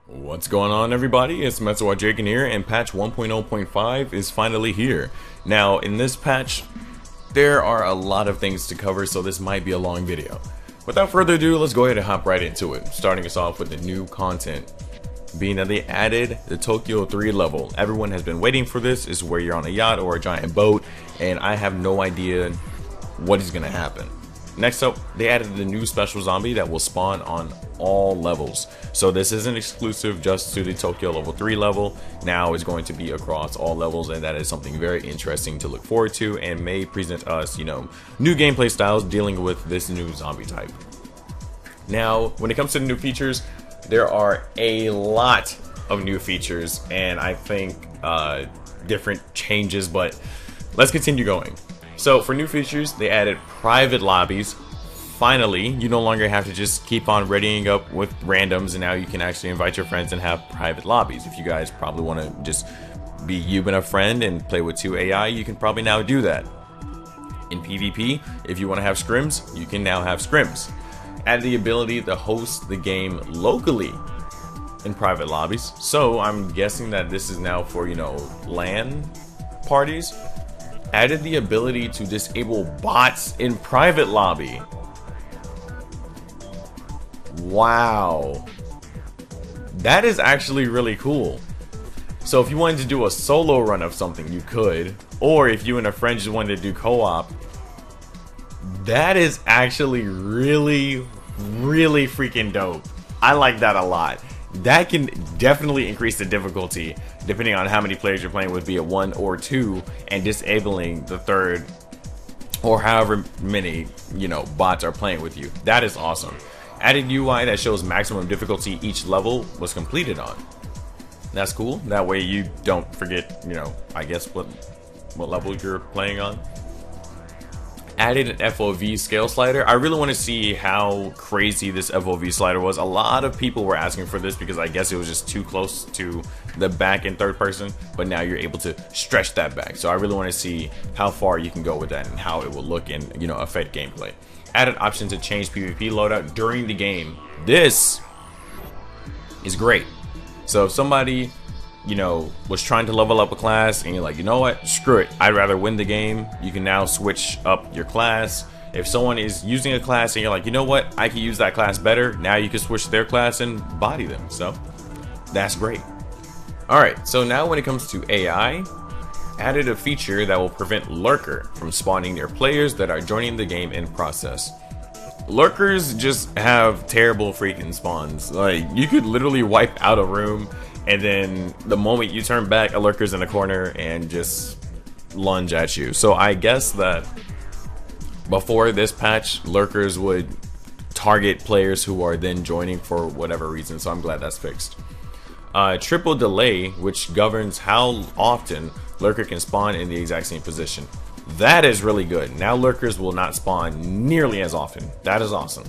What's going on, everybody? It's Metsu here, and patch 1.0.5 is finally here. Now, in this patch, there are a lot of things to cover, so this might be a long video. Without further ado, let's go ahead and hop right into it, starting us off with the new content. Being that they added the Tokyo 3 level. Everyone has been waiting for this. It's where you're on a yacht or a giant boat, and I have no idea what is going to happen. Next up, they added the new special zombie that will spawn on all levels. So this isn't exclusive just to the Tokyo level 3 level. Now it's going to be across all levels, and that is something very interesting to look forward to and may present us, new gameplay styles dealing with this new zombie type. Now, when it comes to the new features, there are a lot of new features and I think different changes, but let's continue going. So for new features, they added private lobbies. Finally, you no longer have to just keep on readying up with randoms, and now you can actually invite your friends and have private lobbies. If you guys probably want to just be you and a friend and play with 2 AI, you can probably now do that. In PvP, if you want to have scrims, you can now have scrims. Add the ability to host the game locally in private lobbies. So I'm guessing that this is now for, LAN parties. Added the ability to disable bots in private lobby. Wow. That is actually really cool. So if you wanted to do a solo run of something, you could. Or if you and a friend just wanted to do co-op, that is actually really freaking dope. I like that a lot. That can definitely increase the difficulty depending on how many players you're playing with, be it 1 or 2, and disabling the 3rd or however many, bots are playing with you. That is awesome. Added UI that shows maximum difficulty each level was completed on. That's cool. That way you don't forget, I guess what level you're playing on. Added an FOV scale slider. I really want to see how crazy this FOV slider was. A lot of people were asking for this because I guess it was just too close to the back in 3rd person, but now you're able to stretch that back. So I really want to see how far you can go with that and how it will look and affect gameplay. Added option to change PvP loadout during the game. This is great. So if somebody was trying to level up a class and you're like, you know what, screw it, I'd rather win the game, you can now switch up your class. If someone is using a class and you're like, you know what, I can use that class better, now you can switch their class and body them. So that's great. Alright, so now when it comes to AI, added a feature that will prevent Lurker from spawning near players that are joining the game in process. Lurkers just have terrible freaking spawns. Like, you could literally wipe out a room, and then the moment you turn back, a lurker's in the corner and just lunge at you. So I guess that before this patch, lurkers would target players who are then joining for whatever reason. So I'm glad that's fixed. Triple delay, which governs how often lurker can spawn in the exact same position. That is really good. Now lurkers will not spawn nearly as often. That is awesome.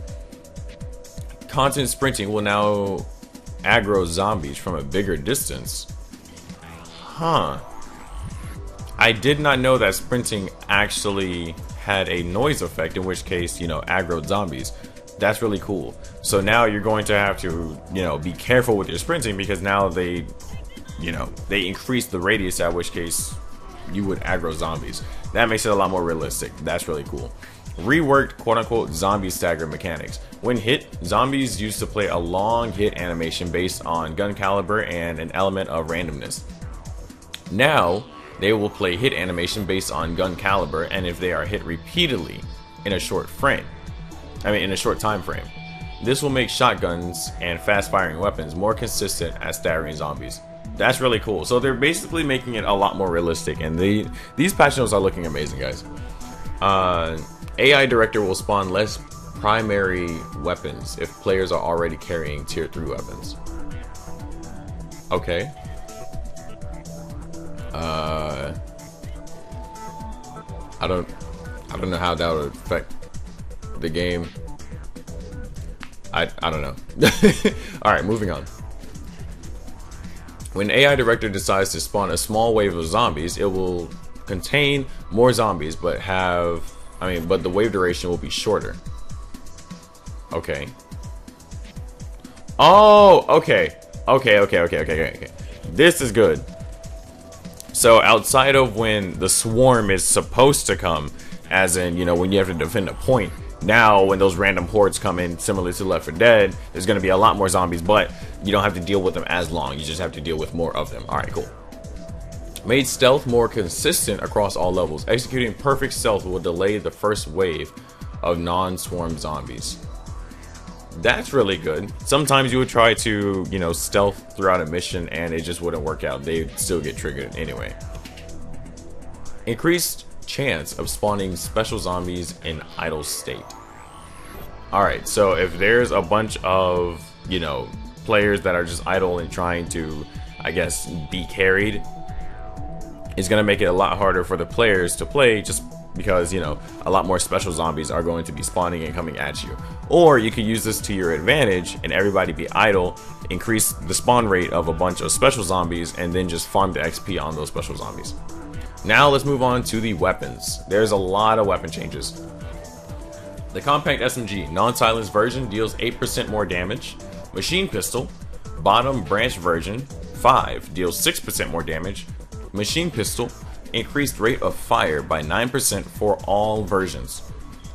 Content sprinting will now aggro zombies from a bigger distance. Huh. I did not know that sprinting actually had a noise effect, in which case, aggro zombies. That's really cool. So now you're going to have to, be careful with your sprinting, because now they increase the radius, at which case you would aggro zombies. That makes it a lot more realistic. That's really cool. Reworked quote-unquote zombie stagger mechanics. When hit, zombies used to play a long hit animation based on gun caliber and an element of randomness. Now they will play hit animation based on gun caliber, and if they are hit repeatedly in a short time frame. This will make shotguns and fast firing weapons more consistent at staggering zombies. That's really cool. So they're basically making it a lot more realistic, and these patch notes are looking amazing, guys. AI director will spawn less primary weapons if players are already carrying tier 3 weapons. Okay. I don't know how that would affect the game. I don't know. Alright, moving on. When AI director decides to spawn a small wave of zombies, it will contain more zombies, but the wave duration will be shorter. Okay. Oh, okay. Okay. This is good. So outside of when the swarm is supposed to come, as in, you know, when you have to defend a point, now when those random hordes come in, similar to Left 4 Dead, there's going to be a lot more zombies, but you don't have to deal with them as long. You just have to deal with more of them. All right, cool. Made stealth more consistent across all levels. Executing perfect stealth will delay the first wave of non-swarm zombies. That's really good. Sometimes you would try to, you know, stealth throughout a mission and it just wouldn't work out. They'd still get triggered anyway. Increased chance of spawning special zombies in idle state. Alright, so if there's a bunch of, you know, players that are just idle and trying to, I guess, be carried, it's going to make it a lot harder for the players to play just because, you know, a lot more special zombies are going to be spawning and coming at you. Or you could use this to your advantage and everybody be idle, increase the spawn rate of a bunch of special zombies, and then just farm the XP on those special zombies. Now let's move on to the weapons. There's a lot of weapon changes. The compact SMG non-silenced version deals 8% more damage. Machine pistol bottom branch version 5 deals 6% more damage. Machine pistol increased rate of fire by 9% for all versions.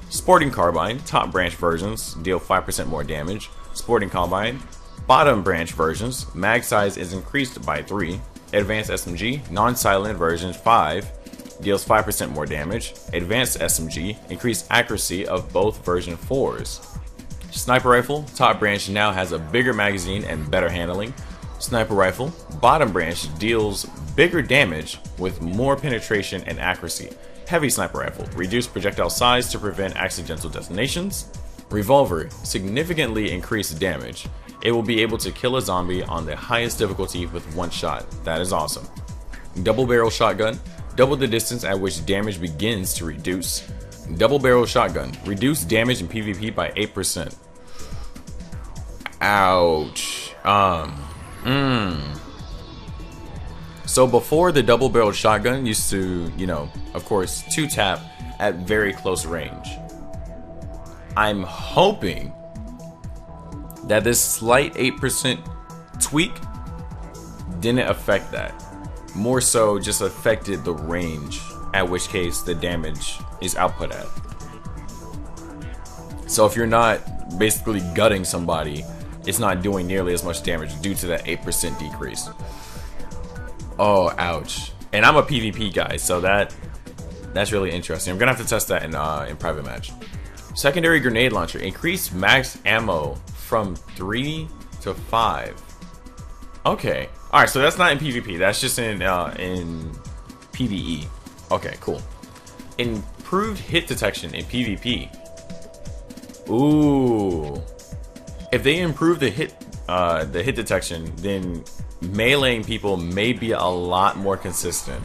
Sporting carbine top branch versions deal 5% more damage. Sporting carbine bottom branch versions mag size is increased by 3. Advanced SMG non-silent version 5 deals 5% more damage. Advanced SMG increased accuracy of both version 4s. Sniper rifle top branch now has a bigger magazine and better handling. Sniper rifle bottom branch deals bigger damage with more penetration and accuracy. Heavy sniper rifle reduced projectile size to prevent accidental detonations. Revolver significantly increased damage. It will be able to kill a zombie on the highest difficulty with one shot. That is awesome. Double barrel shotgun double the distance at which damage begins to reduce. Double barrel shotgun reduce damage in PvP by 8%. Ouch. So before, the double barreled shotgun used to, you know, of course, 2-tap at very close range. I'm hoping that this slight 8% tweak didn't affect that. More so just affected the range at which case the damage is output at. So if you're not basically gutting somebody, it's not doing nearly as much damage due to that 8% decrease. Oh, ouch. And I'm a PvP guy, so that's really interesting. I'm gonna have to test that in private match. Secondary grenade launcher increased max ammo from 3 to 5. Okay. Alright, so that's not in PvP, that's just in PvE. Okay, cool. Improved hit detection in PvP. Ooh. If they improve the hit detection, then meleeing people may be a lot more consistent.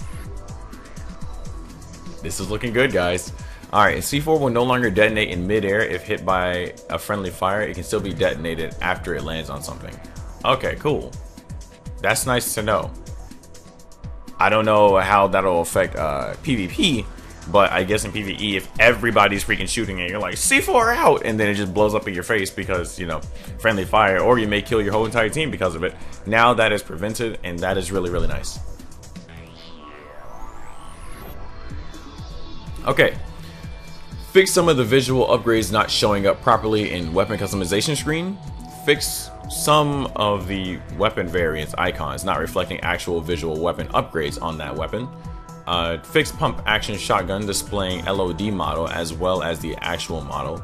This is looking good, guys. Alright, C4 will no longer detonate in midair if hit by a friendly fire. It can still be detonated after it lands on something. Okay, cool. That's nice to know. I don't know how that'll affect PvP, but I guess in PvE, if everybody's freaking shooting and you're like, C4 out, and then it just blows up in your face because, you know, friendly fire, or you may kill your whole entire team because of it. Now that is prevented, and that is really, really nice. Okay. Fix some of the visual upgrades not showing up properly in weapon customization screen. Fix some of the weapon variants icons not reflecting actual visual weapon upgrades on that weapon. Fix pump action shotgun displaying LOD model as well as the actual model.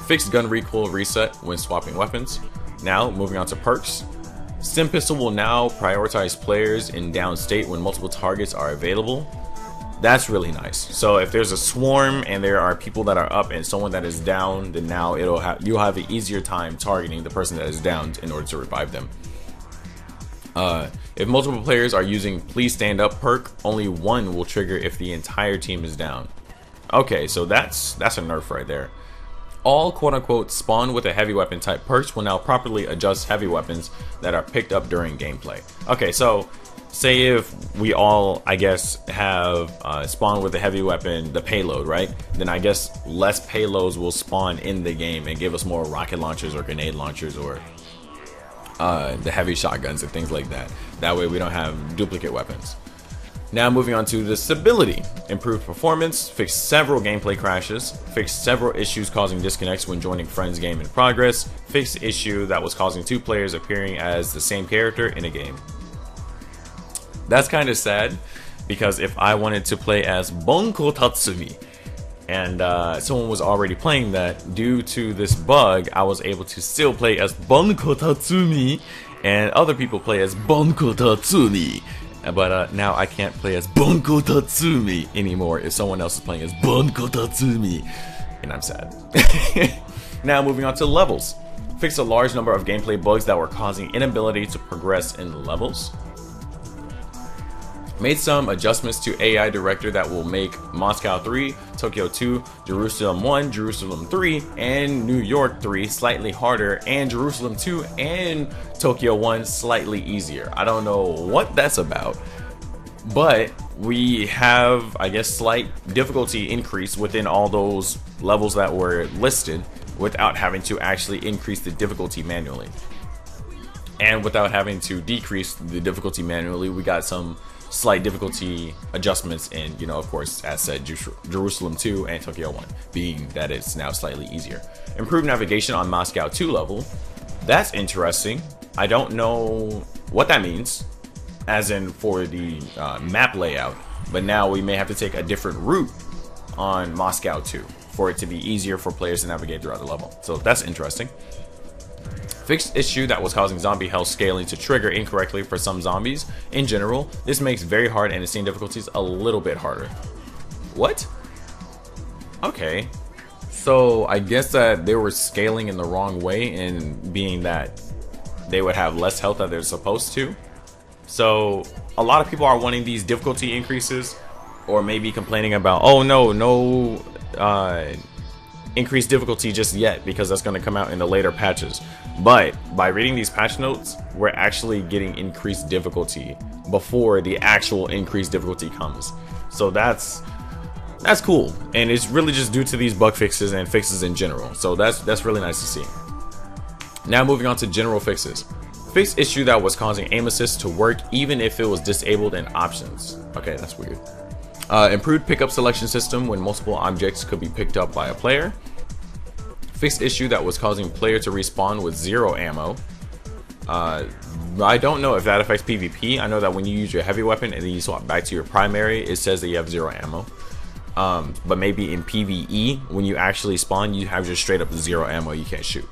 Fix gun recoil reset when swapping weapons. Now moving on to perks. Stim pistol will now prioritize players in down state when multiple targets are available. That's really nice. So if there's a swarm and there are people that are up and someone that is down, then now you'll have an easier time targeting the person that is down in order to revive them. If multiple players are using please stand up perk, only one will trigger if the entire team is down. Okay, so that's a nerf right there. All quote-unquote spawn with a heavy weapon type perks will now properly adjust heavy weapons that are picked up during gameplay. Okay, so say if we all, I guess, have spawn with a heavy weapon, the payload, right? Then I guess less payloads will spawn in the game and give us more rocket launchers or grenade launchers or the heavy shotguns and things like that. That way we don't have duplicate weapons. Now moving on to the stability. Improved performance, fixed several gameplay crashes, fixed several issues causing disconnects when joining friends game in progress, fixed issue that was causing 2 players appearing as the same character in a game. That's kind of sad, because if I wanted to play as Bunko Tatsumi and someone was already playing that, due to this bug I was able to still play as Bunko Tatsumi and other people play as Bunko Tatsumi. But now I can't play as Bunko Tatsumi anymore if someone else is playing as Bunko Tatsumi, and I'm sad. Now moving on to levels. Fix a large number of gameplay bugs that were causing inability to progress in levels. Made some adjustments to AI Director that will make Moscow 3, Tokyo 2, Jerusalem 1, Jerusalem 3, and New York 3 slightly harder, and Jerusalem 2 and Tokyo 1 slightly easier. I don't know what that's about, but we have, I guess, slight difficulty increase within all those levels that were listed without having to actually increase the difficulty manually. And without having to decrease the difficulty manually, we got some slight difficulty adjustments in, you know, of course, as said, Jerusalem 2 and Tokyo 1, being that it's now slightly easier. Improved navigation on Moscow 2 level. That's interesting. I don't know what that means, as in for the map layout, but now we may have to take a different route on Moscow 2 for it to be easier for players to navigate throughout the level. So that's interesting. Fixed issue that was causing zombie health scaling to trigger incorrectly for some zombies. In general, this makes very hard and insane difficulties a little bit harder. What? Okay. So I guess that they were scaling in the wrong way, and being that they would have less health than they're supposed to. So a lot of people are wanting these difficulty increases, or maybe complaining about, oh no increased difficulty just yet, because that's going to come out in the later patches. But by reading these patch notes, we're actually getting increased difficulty before the actual increased difficulty comes. So that's cool, and it's really just due to these bug fixes and fixes in general. So that's really nice to see. Now moving on to general fixes. Fixed issue that was causing aim assist to work even if it was disabled in options. Okay, that's weird. Improved pickup selection system when multiple objects could be picked up by a player. Fixed issue that was causing player to respawn with 0 ammo. I don't know if that affects PvP. I know that when you use your heavy weapon and then you swap back to your primary, it says that you have 0 ammo. But maybe in PvE, when you actually spawn, you have just straight up 0 ammo, you can't shoot.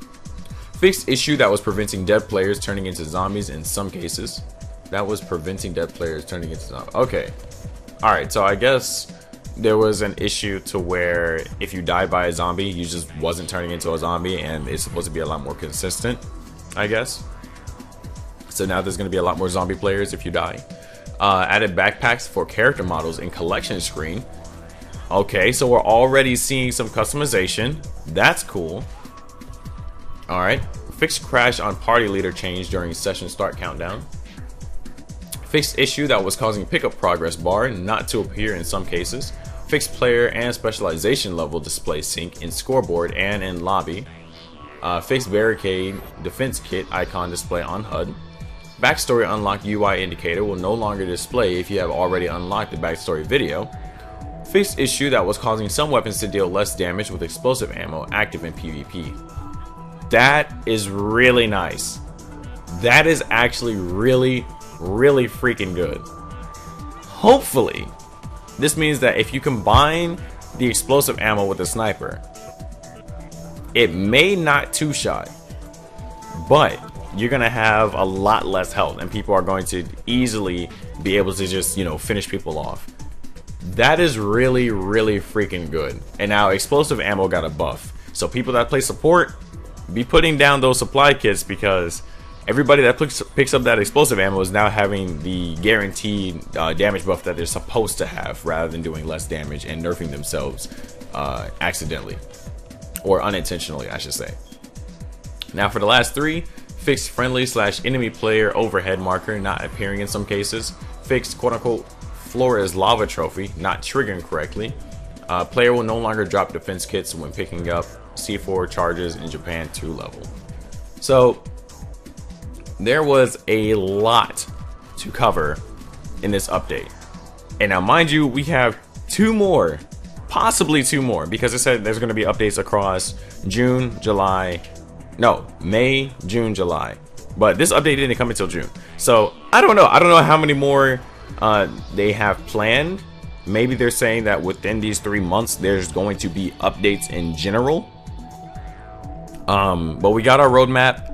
Fixed issue that was preventing dead players turning into zombies in some cases. That was preventing dead players turning into zombies. Okay. Alright, so I guess there was an issue to where if you die by a zombie, you just wasn't turning into a zombie, and it's supposed to be a lot more consistent, I guess. So now there's going to be a lot more zombie players if you die. Added backpacks for character models in collection screen. Okay, so we're already seeing some customization. That's cool. Alright. Fixed crash on party leader change during session start countdown. Fixed issue that was causing pickup progress bar not to appear in some cases. Fixed player and specialization level display sync in scoreboard and in lobby. Fixed barricade defense kit icon display on HUD. Backstory unlock UI indicator will no longer display if you have already unlocked the backstory video. Fixed issue that was causing some weapons to deal less damage with explosive ammo active in PvP. That is really nice. That is actually really freaking good. Hopefully, this means that if you combine the explosive ammo with the sniper, it may not two-shot, but you're gonna have a lot less health, and people are going to easily be able to just, you know, finish people off. That is really freaking good. And now explosive ammo got a buff, so people that play support, be putting down those supply kits, because everybody that picks up that explosive ammo is now having the guaranteed damage buff that they're supposed to have, rather than doing less damage and nerfing themselves accidentally, or unintentionally, I should say. Now for the last three, fixed friendly/enemy player overhead marker not appearing in some cases. Fixed quote-unquote floor is lava trophy not triggering correctly. Player will no longer drop defense kits when picking up C4 charges in Japan 2 level. So there was a lot to cover in this update. And now, mind you, we have 2 more, possibly 2 more, because it said there's going to be updates across May, June, July. But this update didn't come until June. So I don't know. I don't know how many more they have planned. Maybe they're saying that within these 3 months, there's going to be updates in general. But we got our roadmap,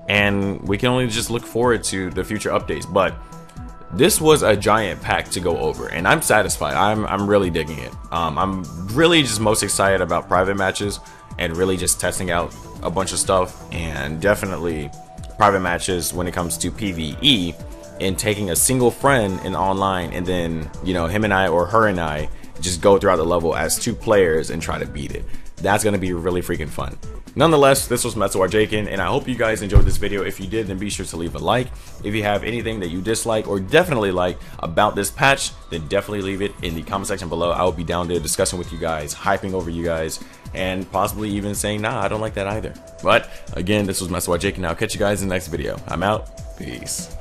and we can only just look forward to the future updates. But this was a giant pack to go over, and I'm satisfied. I'm really digging it. I'm really just most excited about private matches and really just testing out a bunch of stuff, and definitely private matches when it comes to PvE, and taking a single friend in online, and then, you know, him and I or her and I just go throughout the level as 2 players and try to beat it. That's gonna be really freaking fun. Nonetheless, this was Metsu Jakin, and I hope you guys enjoyed this video. If you did, then be sure to leave a like. If you have anything that you dislike or definitely like about this patch, then definitely leave it in the comment section below. I will be down there discussing with you guys, hyping over you guys, and possibly even saying, nah, I don't like that either. But again, this was Metsu Jakin. I'll catch you guys in the next video. I'm out. Peace.